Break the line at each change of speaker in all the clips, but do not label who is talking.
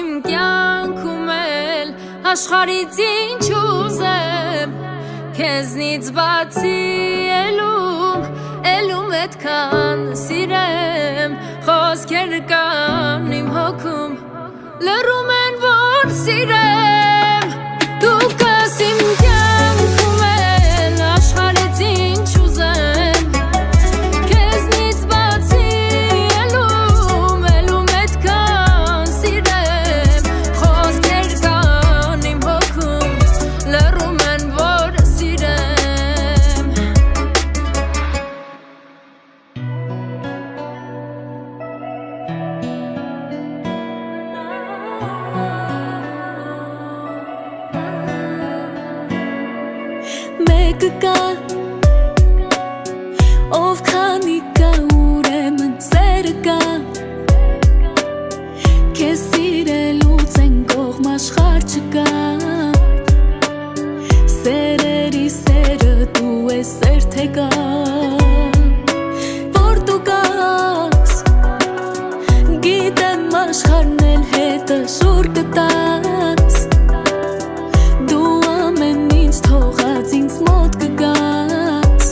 իմ կյանքում էլ աշխարհից ինչ ուզեմ քեզնից բացի Էլում այդքան սիրեմ Խոսքեր կան իմ հոգում Լռում են որ սիրեմ Դու կաս իմ կյանքում էլ աշխարհից ինչ ուզեմ Քեզնից բացի Էլում այդքան սիրեմ Խոսքեր կան իմ հոգում Լռում են որ սիրեմ
Մեկը կա, ով քանի կա ուրեմն սերը կա Քեզ սիրելուց են կողմ աշխարհ չկա Սերերի սերը դու ես սեր թե կա Որ դու կաս Գիտեմ աշխարհն էլ հետը շուր կտաս Դու ամեն ինչ թողած ինձ մոտ կգաս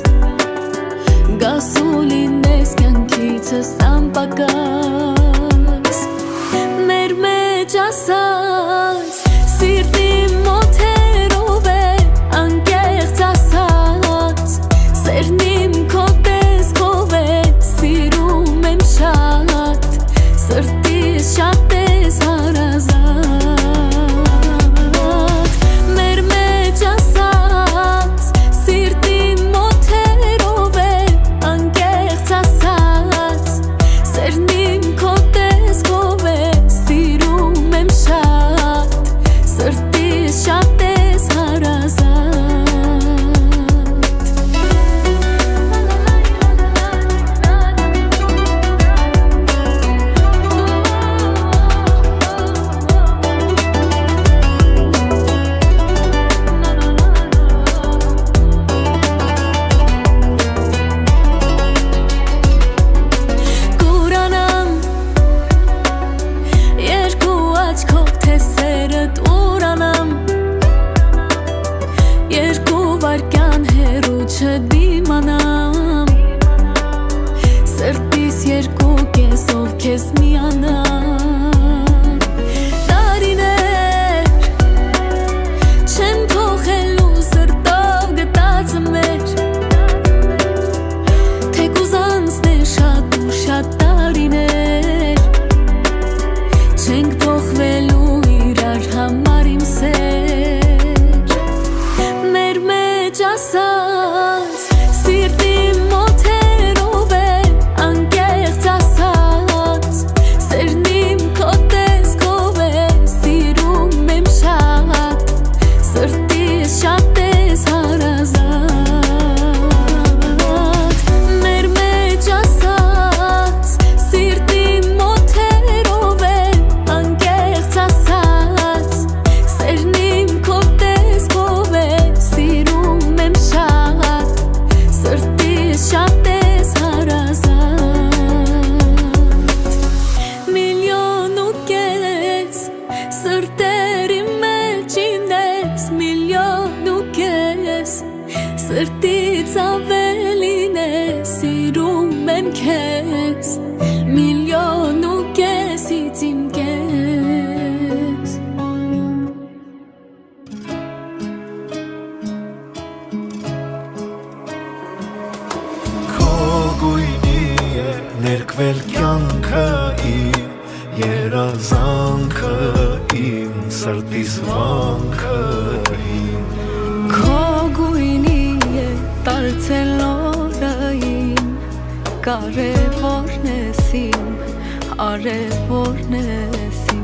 Գաս ու լինես կյանքիցս անպակաս Մեր մեջ ասած Սիրտի մոթերով է անկեղծ ասած Սերն իմ քո տեսքով է սիրում եմ շատ Սրտիս շատ ես հարազատ Մեր մեջ ասած Սիրտի մոթերով է անկեղծ ասած Սերն իմ քո տեսքով է սիրում եմ շատ Սրտիս շատ ես հարազատ Կուրանամ Երկու աչքով թե սերդ ուրանամ Երկու վարկյան հեռու չդիմանամ Սրտիս երկու կեսով քեզ միանամ Տարիներ չեմ թողելու սրտով գտածը մեր Թեկուզ անցնեն շատ ու շատ տարիներ Չենք թողվելու իրար համար իմ սեր Մեր մեջ ասած Սիրտի մոթերով է անկեղծ ասած Սերն իմ քո տեսքով է սիրում եմ շատ Սրտիս շատ ես հարազատ Մեր մեջ ասած Սիրտի մոթերով է անկեղծ ասած Սերն իմ քո տեսքով է սիրում եմ շատ Սրտիս շատ ես հարազատ Միլիոն ու կես Սրտերի մեջ ինես Միլիոն ու կես Սրտից ավելին է Սիրում եմ քեզ Միլիոն ու կեսից իմ կես
Քո գույնի է ներկվել կյանքը իմ Երազանքը իմ սրտիս վանքը իմ
Քո գույնի է տարցել օրը իմ Կարևորն ես իմ Արևորն ես իմ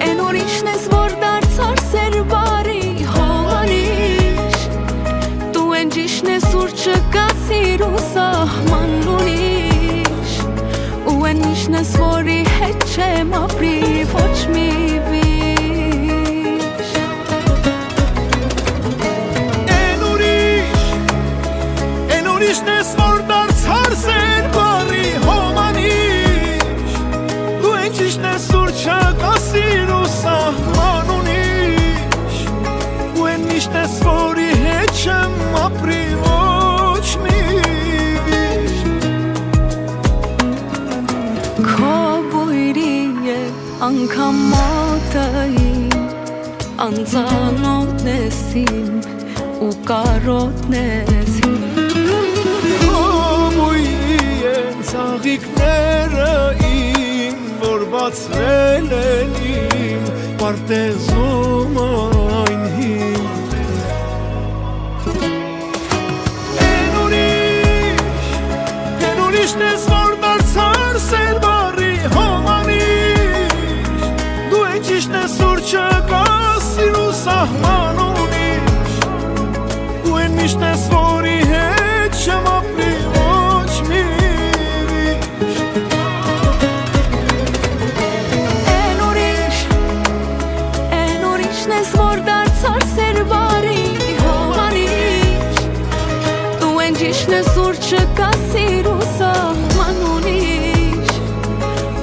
Են ուրիշն ես որ դարձար սեր բարի հողանիշ Դու են ճիշն ես ուր չկա սիրու սահման ուրիշ Ու են իշն ես որի հետ չեմ ապրի ոչ մի վիշ
Են ուրիշն ես որ դարձար սեր
անգամ մոտային անծանոթն ես իմ ու կարոտն ես
Հոմույնի են ծաղիկները իմ որ բացրել են իմ պարտեզում այն հին Են ուրիշն ես որ դարձար սեր բարի հոմանիշ Դու են ճիշտ ես որ չկա սիրու սահման ունիշ Ու են միշտ ես որի հետ չեմ ապրի ոչ մի վիշ
Են ուրիշն ես որ դարձար սեր բարի հոմանիշ Դու են ճիշտ ես որ չկա սիրու սահման ունիշ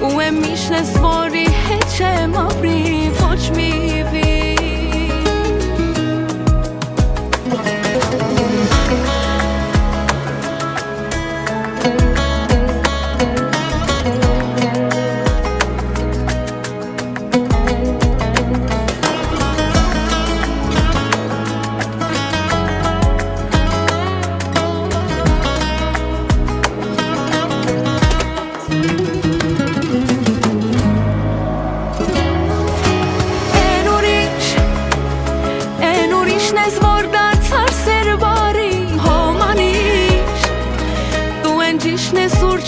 Ու եմ միշտ ես որի հետ չեմ ապրի ոչ մի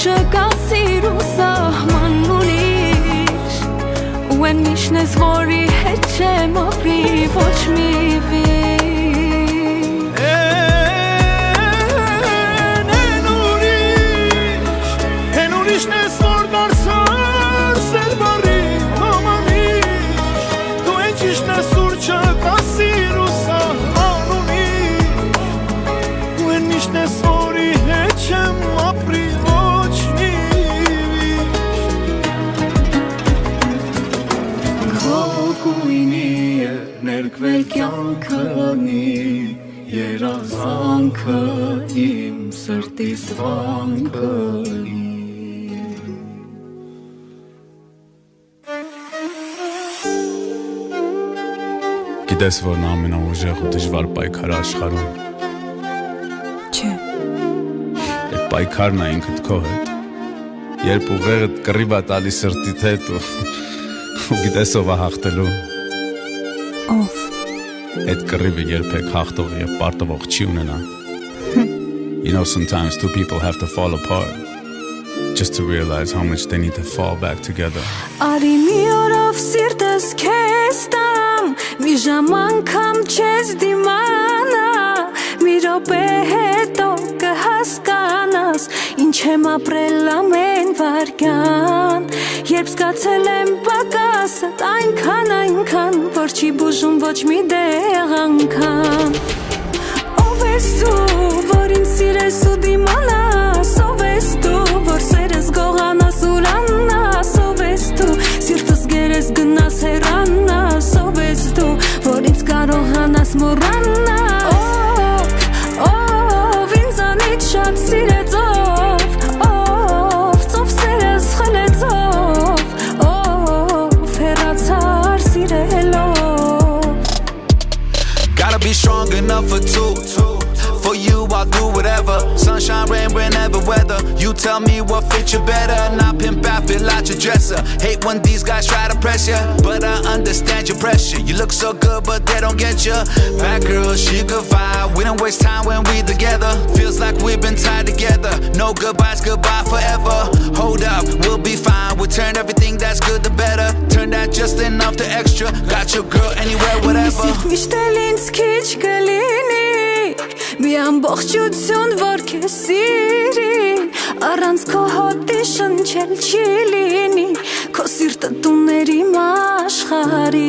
Չկա սիրու սահման ունիշ Ու են միշտ ես որի հետ չեմ ապրի ոչ մի վիշ
Են ուրիշն ես որ դարձար սեր բարի հոմանիշ Դու են ճիշտ ես որ չկա սիրու սահման ունիշ Ու են միշտ ես որի հետ չեմ ապրի Ներկվել կյանքնի երազանքը իմ սրտիս վանքնի
Գիտես որն ամենաուժեղ ու դժվար պայքարը աշխարհում
Չէ
Այդ պայքարն է ինքդ քո հետ Երբ ուղեղդ կռիվ է տալիս սրտիդ հետ ու գիտես ով է հաղթելու
Ով
Այդ կռիվը երբեք հաղթող եւ պարտվող չի ունենա You know sometimes two people have to fall apart just to realize how much they need to fall back together
Արի մի օրով սիրտս քեզ տամ Մի ժամ անգամ չես դիմանա Մի րոպե հետո կհասկանաս Ինչ եմ ապրել ամեն վարկյան Երբ զգացել եմ պակասդ այնքան Որ չի բուժում ոչ մի դեղ անգամ Ով ես դու, որ ինձ սիրես ու դիմանաս Ով ես դու, որ սերես գողանաս ուրանաս Ով ես դու, սիրտս գերես գնաս հեռանաս Ով ես դու, որ ինձ կարողանաս մոռանաս Ով ինձանից շատ սիրեց Ով սերես խլեց Ով հեռացար սիրելով
Gotta be strong enough for two For you I'll do whatever Sunshine, rain, whenever weather You tell me what fits you better Not pimp out, fill out your dresser Hate when these guys try to press you But I understand your pressure You look so good but they don't get you Bad girl, she good vibe We don't waste time when we together Feels like we've been tied together No goodbyes, goodbye forever Hold up, we'll be fine We'll turn everything that's good to better Turn that just enough to extra Got your girl anywhere, whatever
Մի ամբողջություն, որ քեզ սիրի Առանց քո հոտի շնչել չի լինի Քո սիրտը տուներ իմ աշխարհի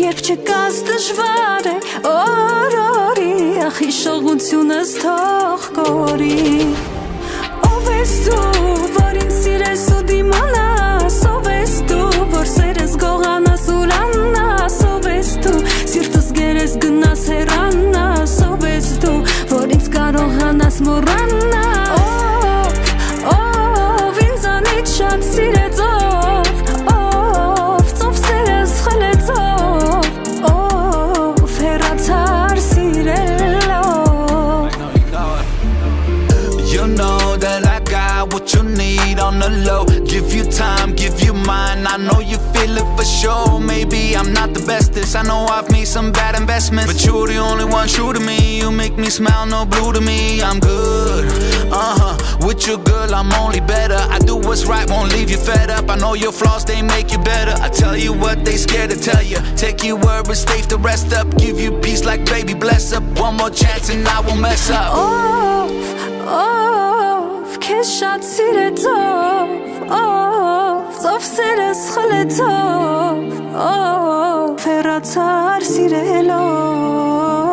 Երբ չկաս դժվար է օր-օրի Ախ հիշողությունս թող կորի Ով ես դու, որ ինձ սիրես ու դիմանաս Ով ես դու, որ սերես գողանաս ուրանաս Ով ես դու, սիրտս գերես գնաս հեռանաս Ով ես դու, որ ինձ կարողանաս մոռանաս Ով ինձանից շատ սիրեց Ով
got what you need on the low. Give you time, give you mine. I know you feel it for sure. Maybe I'm not the bestest. I know I've made some bad investments, but you're the only one true to me. You make me smile, no blue to me. I'm good, with you girl I'm only better. I do what's right, won't leave you fed up. I know your flaws, they make you better. I tell you what they scared to tell you. Take you where it's safe to rest up. Give you peace like baby bless up. One more chance and I won't mess up.
Քեզ շատ սիրեցով Ծով սերես խլեցով Ֆերացար սիրելով